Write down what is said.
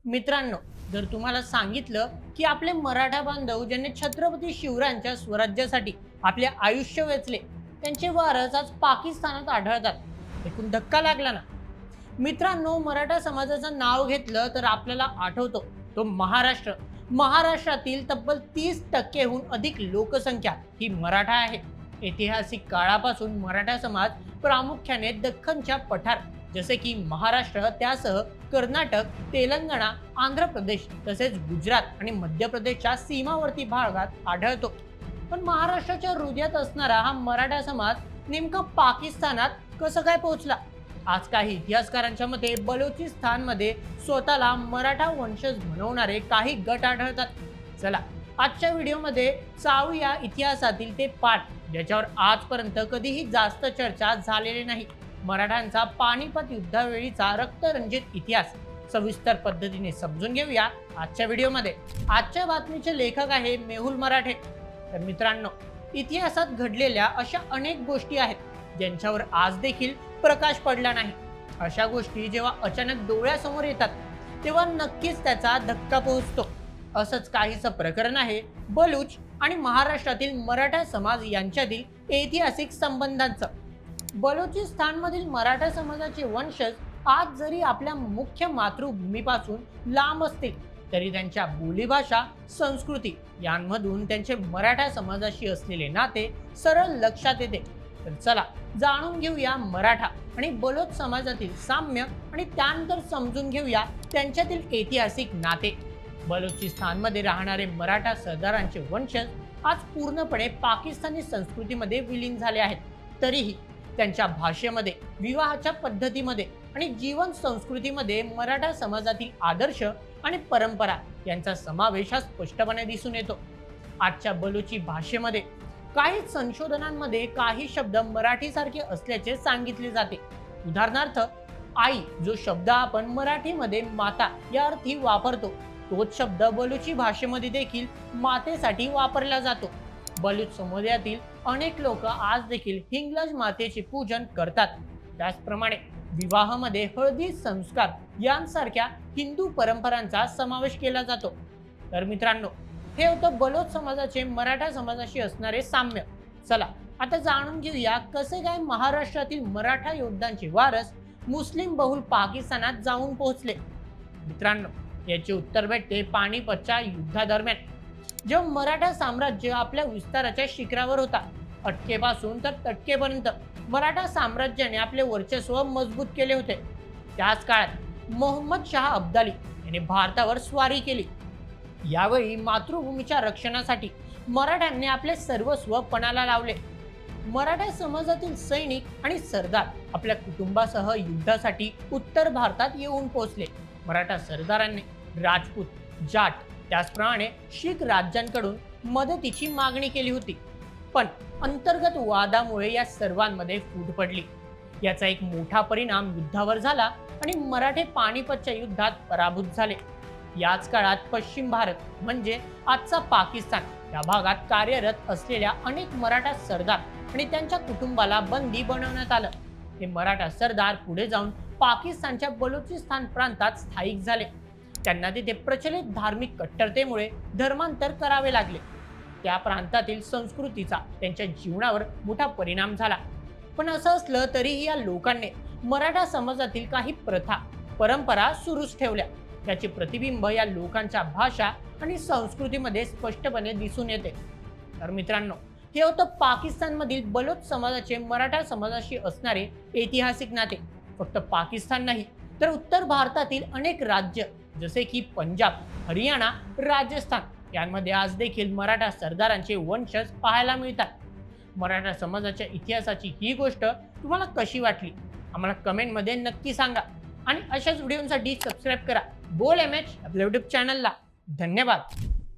मित्रांनो, जर तुम्हाला सांगितलं की आपले मराठा बांधव ज्यांनी छत्रपती शिवरायांच्या स्वराज्यासाठी आपले आयुष्य वेचले, त्यांचे वारस आज पाकिस्तानात आढळतात, ऐकून धक्का लागला ना? मित्रांनो, मराठा समाजाचं नाव घेतलं तर आपल्याला आठवतो तो महाराष्ट्र. महाराष्ट्रातील तब्बल 30% अधिक लोकसंख्या ही मराठा आहे. ऐतिहासिक काळापासून मराठा समाज प्रामुख्याने दख्खनच्या पठार जसे की महाराष्ट्र, त्यासह कर्नाटक, तेलंगणा, आंध्र प्रदेश तसेच गुजरात आणि मध्य प्रदेशच्या सीमावर्ती भागात आढळतो. पण महाराष्ट्राच्या हृदयात असणारा हा मराठा समाज नेमका पाकिस्तानात कसं काय पोहोचला? आज काही इतिहासकारांच्या मते बलोचिस्तानमध्ये स्वतःला मराठा वंशज म्हणवणारे काही गट आढळतात. चला, आजच्या व्हिडिओमध्ये चाळूया इतिहासातील ते पाठ ज्याच्यावर आजपर्यंत कधीही जास्त चर्चा झालेली नाही. मराठ्यांचा पानिपत युद्धावेळीचा रक्तरंजित इतिहास सविस्तर पद्धतीने समजून घेऊया आजच्या व्हिडिओमध्ये. आजच्या बातमीचे लेखक आहे मेहुल मराठे. तर मित्रांनो, इतिहासात घडलेल्या अशा अनेक गोष्टी आहेत ज्यांच्यावर आज देखील प्रकाश पडला नाही. अशा गोष्टी जेव्हा अचानक डोळ्यासमोर येतात तेव्हा नक्कीच त्याचा धक्का पोहोचतो. असंच काहीचं प्रकरण आहे बलूच आणि महाराष्ट्रातील मराठा समाज यांच्यातील ऐतिहासिक संबंधांचं. बलोचिस्तानमधील मराठा समाजाचे वंशज आज जरी आपल्या मुख्य मातृभूमीपासून लांब असतील तरी त्यांच्या बोलीभाषा, संस्कृती यांमधून त्यांचे मराठा समाजाशी असलेले नाते सरळ लक्षात येते. तर चला जाणून घेऊया मराठा आणि बलोच समाजातील साम्य आणि त्यानंतर समजून घेऊया त्यांच्यातील ऐतिहासिक नाते. बलोचिस्तानमध्ये राहणारे मराठा सरदारांचे वंशज आज पूर्णपणे पाकिस्तानी संस्कृतीमध्ये विलीन झाले आहेत. तरीही त्यांच्या भाषेमध्ये, विवाहाच्या पद्धतीमध्ये आणि जीवन संस्कृतीमध्ये मराठा समाजातील आदर्श आणि परंपरा यांचा समावेश हा स्पष्टपणे दिसून येतो. आजच्या बलुची भाषेमध्ये काही संशोधनांमध्ये काही शब्द मराठीसारखे असल्याचे सांगितले जाते. उदाहरणार्थ, आई जो शब्द आपण मराठीमध्ये माता या अर्थी वापरतो, तोच शब्द बलुची भाषेमध्ये देखील मातेसाठी वापरला जातो. बलूच समुदायातील अनेक लोक आज देखील हिंगलज मातेचे पूजन करतात. त्याचप्रमाणे विवाहामध्ये हळदी संस्कार यांसारख्या हिंदू परंपरांचा समावेश केला जातो. तर मित्रांनो, हे होतं बलोच समाजाचे मराठा समाजाशी असणारे साम्य. चला आता जाणून घेऊया कसे काय महाराष्ट्रातील मराठा योद्धांचे वारस मुस्लिम बहुल पाकिस्तानात जाऊन पोहोचले. मित्रांनो, याचे उत्तर भेटते पानिपतच्या युद्धादरम्यान. जेव्हा मराठा साम्राज्य आपल्या विस्ताराच्या शिखरावर होता, अटकेपासून तर तटकेपर्यंत मराठा साम्राज्याने आपले वर्चस्व मजबूत केले होते. त्याच काळात मोहम्मद शाह अब्दाली यांनी भारतावर स्वारी केली. यावेळी मातृभूमीच्या रक्षणासाठी मराठ्यांनी आपले सर्वस्व पणाला लावले. मराठा समाजातील सैनिक आणि सरदार आपल्या कुटुंबासह युद्धासाठी उत्तर भारतात येऊन पोहोचले. मराठा सरदारांनी राजपूत, जाट त्याचप्रमाणे शीख राज्यांकडून मदतीची मागणी केली होती. पण अंतर्गत वादामुळे या सर्वांमध्ये फूट पडली. याचा एक मोठा परिणाम युद्धावर झाला आणि मराठे पानिपतच्या युद्धात पराभूत झाले. याच काळात पश्चिम भारत म्हणजे आजचा पाकिस्तान या भागात कार्यरत असलेल्या अनेक मराठा सरदार आणि त्यांच्या कुटुंबाला बंदी बनवण्यात आलं. हे मराठा सरदार पुढे जाऊन पाकिस्तानच्या बलुचिस्तान प्रांतात स्थायिक झाले. त्यांना तिथे प्रचलित धार्मिक कट्टरतेमुळे धर्मांतर करावे लागले. त्या प्रांतातील संस्कृतीचा त्यांच्या जीवनावर मोठा परिणाम झाला. पण असं असलं तरीही या लोकांनी मराठा समाजातील काही प्रथा, परंपरा सुरूच ठेवल्या. त्याचे प्रतिबिंब या लोकांच्या भाषा आणि संस्कृतीमध्ये स्पष्टपणे दिसून येते. तर मित्रांनो, हे होतं पाकिस्तानमधील बलोच समाजाचे मराठा समाजाशी असणारे ऐतिहासिक नाते. फक्त पाकिस्तान नाही तर उत्तर भारतातील अनेक राज्य जसे की पंजाब, हरियाणा, राजस्थान यांमध्ये आज देखील मराठा सरदारांचे वंशज पाहायला मिळतात. मराठा समाजाच्या इतिहासाची ही गोष्ट तुम्हाला कशी वाटली आम्हाला कमेंटमध्ये नक्की सांगा. आणि अशाच व्हिडिओसाठी सबस्क्राईब करा बोल MH आपल्या यूट्यूब चॅनलला. धन्यवाद.